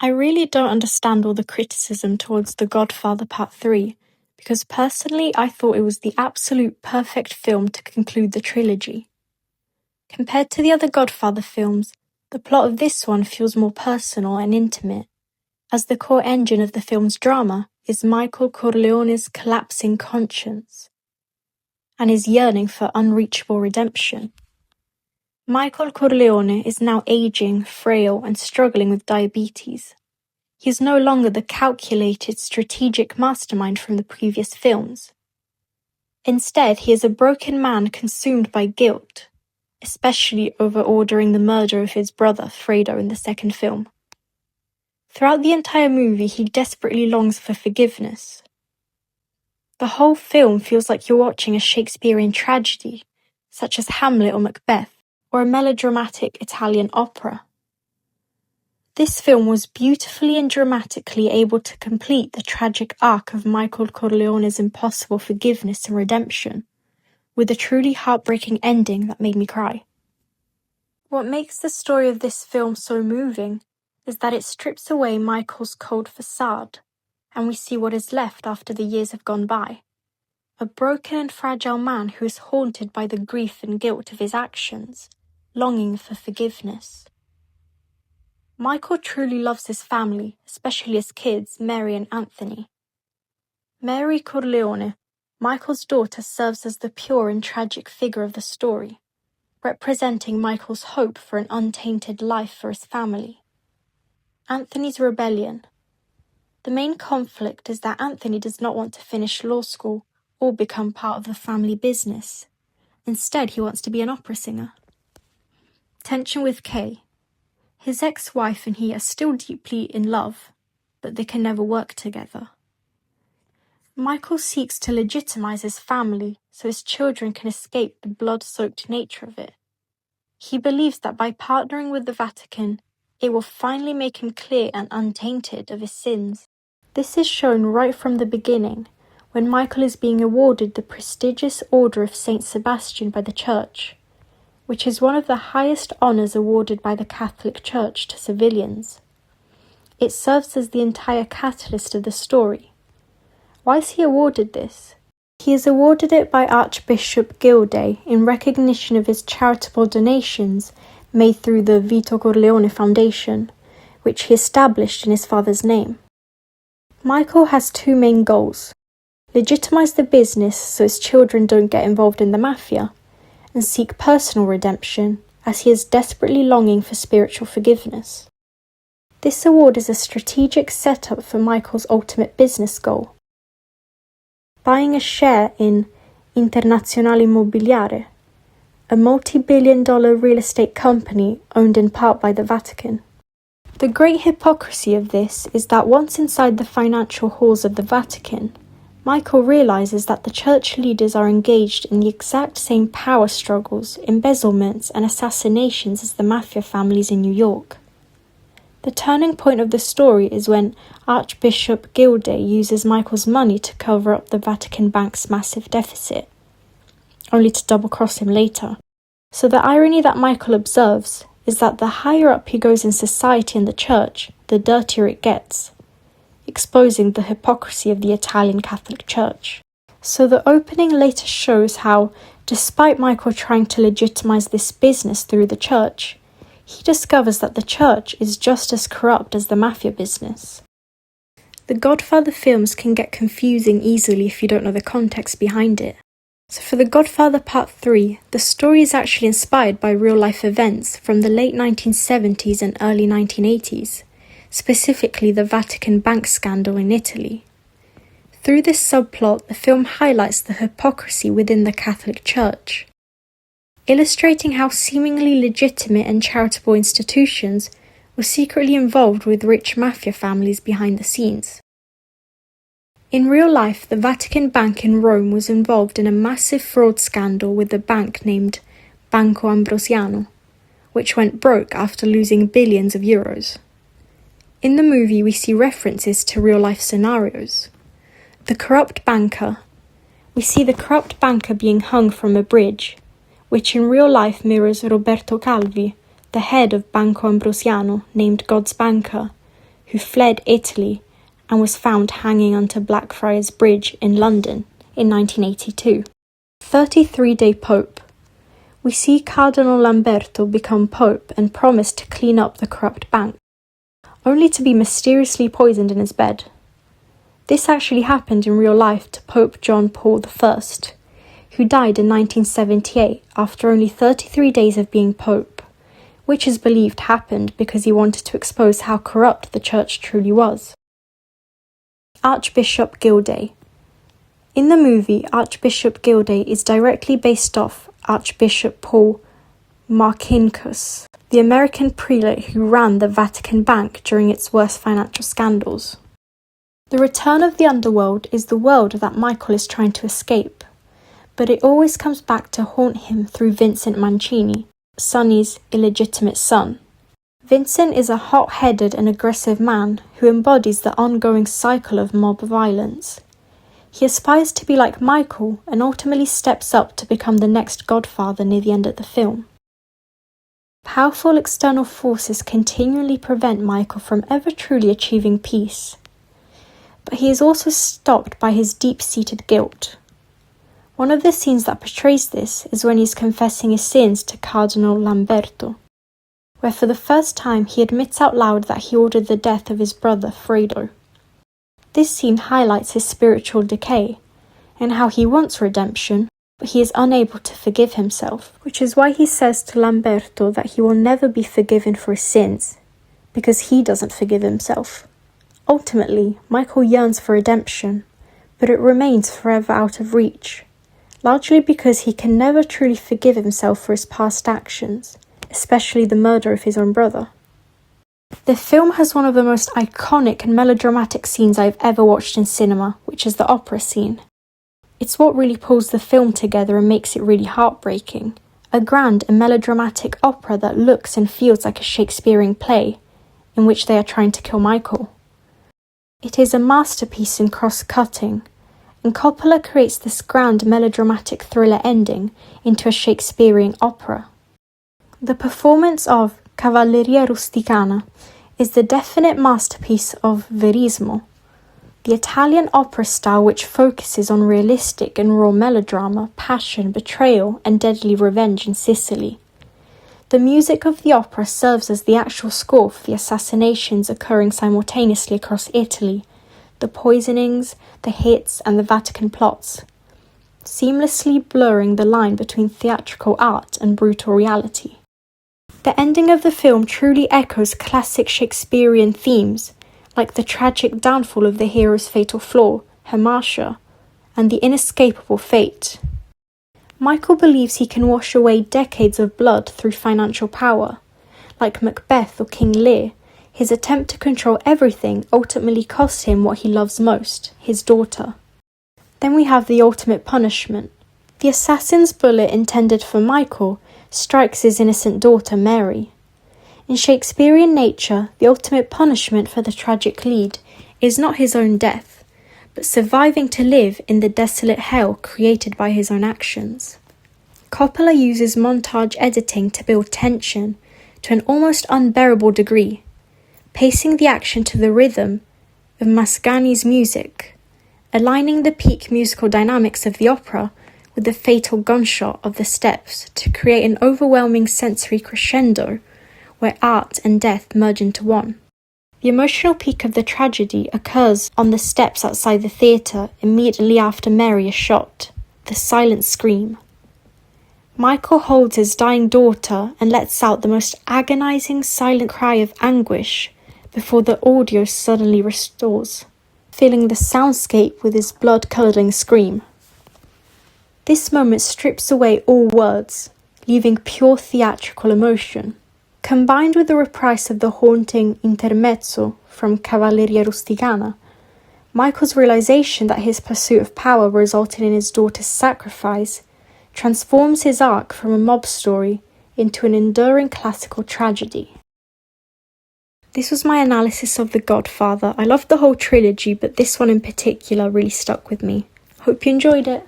I really don't understand all the criticism towards The Godfather Part 3, because personally I thought it was the absolute perfect film to conclude the trilogy. Compared to the other Godfather films, the plot of this one feels more personal and intimate, as the core engine of the film's drama is Michael Corleone's collapsing conscience and his yearning for unreachable redemption. Michael Corleone is now aging, frail, and struggling with diabetes. He is no longer the calculated, strategic mastermind from the previous films. Instead, he is a broken man consumed by guilt, especially over ordering the murder of his brother, Fredo, in the second film. Throughout the entire movie, he desperately longs for forgiveness. The whole film feels like you're watching a Shakespearean tragedy, such as Hamlet or Macbeth, or a melodramatic Italian opera. This film was beautifully and dramatically able to complete the tragic arc of Michael Corleone's impossible forgiveness and redemption, with a truly heartbreaking ending that made me cry. What makes the story of this film so moving is that it strips away Michael's cold facade, and we see what is left after the years have gone by. A broken and fragile man who is haunted by the grief and guilt of his actions, longing for forgiveness. Michael truly loves his family, especially his kids, Mary and Anthony. Mary Corleone, Michael's daughter, serves as the pure and tragic figure of the story, representing Michael's hope for an untainted life for his family. Anthony's rebellion. The main conflict is that Anthony does not want to finish law school or become part of the family business. Instead, he wants to be an opera singer. Tension with Kay. His ex-wife and he are still deeply in love, but they can never work together. Michael seeks to legitimize his family so his children can escape the blood-soaked nature of it. He believes that by partnering with the Vatican, it will finally make him clear and untainted of his sins. This is shown right from the beginning, when Michael is being awarded the prestigious Order of Saint Sebastian by the Church, which is one of the highest honours awarded by the Catholic Church to civilians. It serves as the entire catalyst of the story. Why is he awarded this? He is awarded it by Archbishop Gilday in recognition of his charitable donations made through the Vito Corleone Foundation, which he established in his father's name. Michael has two main goals: legitimize the business so his children don't get involved in the mafia, and seek personal redemption as he is desperately longing for spiritual forgiveness. This award is a strategic setup for Michael's ultimate business goal: buying a share in Internazionale Immobiliare, a multi-billion-dollar real estate company owned in part by the Vatican. The great hypocrisy of this is that once inside the financial halls of the Vatican, Michael realizes that the church leaders are engaged in the exact same power struggles, embezzlements, and assassinations as the mafia families in New York. The turning point of the story is when Archbishop Gilday uses Michael's money to cover up the Vatican Bank's massive deficit, only to double-cross him later. So the irony that Michael observes is that the higher up he goes in society and the church, the dirtier it gets, exposing the hypocrisy of the Italian Catholic Church. So the opening later shows how, despite Michael trying to legitimize this business through the church, he discovers that the church is just as corrupt as the mafia business. The Godfather films can get confusing easily if you don't know the context behind it. So for The Godfather Part 3, the story is actually inspired by real-life events from the late 1970s and early 1980s, specifically the Vatican bank scandal in Italy. Through this subplot, the film highlights the hypocrisy within the Catholic Church, illustrating how seemingly legitimate and charitable institutions were secretly involved with rich mafia families behind the scenes. In real life, the Vatican Bank in Rome was involved in a massive fraud scandal with a bank named Banco Ambrosiano, which went broke after losing billions of euros. In the movie, we see references to real-life scenarios. We see the corrupt banker being hung from a bridge, which in real life mirrors Roberto Calvi, the head of Banco Ambrosiano, named God's banker, who fled Italy and was found hanging onto Blackfriars Bridge in London in 1982. 33-day Pope. We see Cardinal Lamberto become Pope and promise to clean up the corrupt bank, only to be mysteriously poisoned in his bed. This actually happened in real life to Pope John Paul I, who died in 1978 after only 33 days of being Pope, which is believed happened because he wanted to expose how corrupt the Church truly was. Archbishop Gilday. In the movie, Archbishop Gilday is directly based off Archbishop Paul Marcinkus, the American prelate who ran the Vatican Bank during its worst financial scandals. The return of the underworld is the world that Michael is trying to escape, but it always comes back to haunt him through Vincent Mancini, Sonny's illegitimate son. Vincent is a hot-headed and aggressive man who embodies the ongoing cycle of mob violence. He aspires to be like Michael and ultimately steps up to become the next Godfather near the end of the film. Powerful external forces continually prevent Michael from ever truly achieving peace. But he is also stalked by his deep-seated guilt. One of the scenes that portrays this is when he is confessing his sins to Cardinal Lamberto, where for the first time he admits out loud that he ordered the death of his brother Fredo. This scene highlights his spiritual decay, and how he wants redemption, but he is unable to forgive himself, which is why he says to Lamberto that he will never be forgiven for his sins, because he doesn't forgive himself. Ultimately, Michael yearns for redemption, but it remains forever out of reach, largely because he can never truly forgive himself for his past actions, especially the murder of his own brother. The film has one of the most iconic and melodramatic scenes I've ever watched in cinema, which is the opera scene. It's what really pulls the film together and makes it really heartbreaking. A grand and melodramatic opera that looks and feels like a Shakespearean play, in which they are trying to kill Michael. It is a masterpiece in cross-cutting, and Coppola creates this grand melodramatic thriller ending into a Shakespearean opera. The performance of Cavalleria Rusticana is the definite masterpiece of verismo, the Italian opera style which focuses on realistic and raw melodrama, passion, betrayal, and deadly revenge in Sicily. The music of the opera serves as the actual score for the assassinations occurring simultaneously across Italy, the poisonings, the hits, and the Vatican plots, seamlessly blurring the line between theatrical art and brutal reality. The ending of the film truly echoes classic Shakespearean themes, like the tragic downfall of the hero's fatal flaw, Hamartia, and the inescapable fate. Michael believes he can wash away decades of blood through financial power. Like Macbeth or King Lear, his attempt to control everything ultimately cost him what he loves most, his daughter. Then we have the ultimate punishment. The assassin's bullet intended for Michael strikes his innocent daughter Mary. In Shakespearean nature, the ultimate punishment for the tragic lead is not his own death, but surviving to live in the desolate hell created by his own actions. Coppola uses montage editing to build tension to an almost unbearable degree, pacing the action to the rhythm of Mascagni's music, aligning the peak musical dynamics of the opera with the fatal gunshot of the steps to create an overwhelming sensory crescendo where art and death merge into one. The emotional peak of the tragedy occurs on the steps outside the theatre immediately after Mary is shot, the silent scream. Michael holds his dying daughter and lets out the most agonizing silent cry of anguish before the audio suddenly restores, filling the soundscape with his blood-curdling scream. This moment strips away all words, leaving pure theatrical emotion. Combined with the reprise of the haunting intermezzo from Cavalleria Rusticana, Michael's realization that his pursuit of power resulted in his daughter's sacrifice transforms his arc from a mob story into an enduring classical tragedy. This was my analysis of The Godfather. I loved the whole trilogy, but this one in particular really stuck with me. Hope you enjoyed it.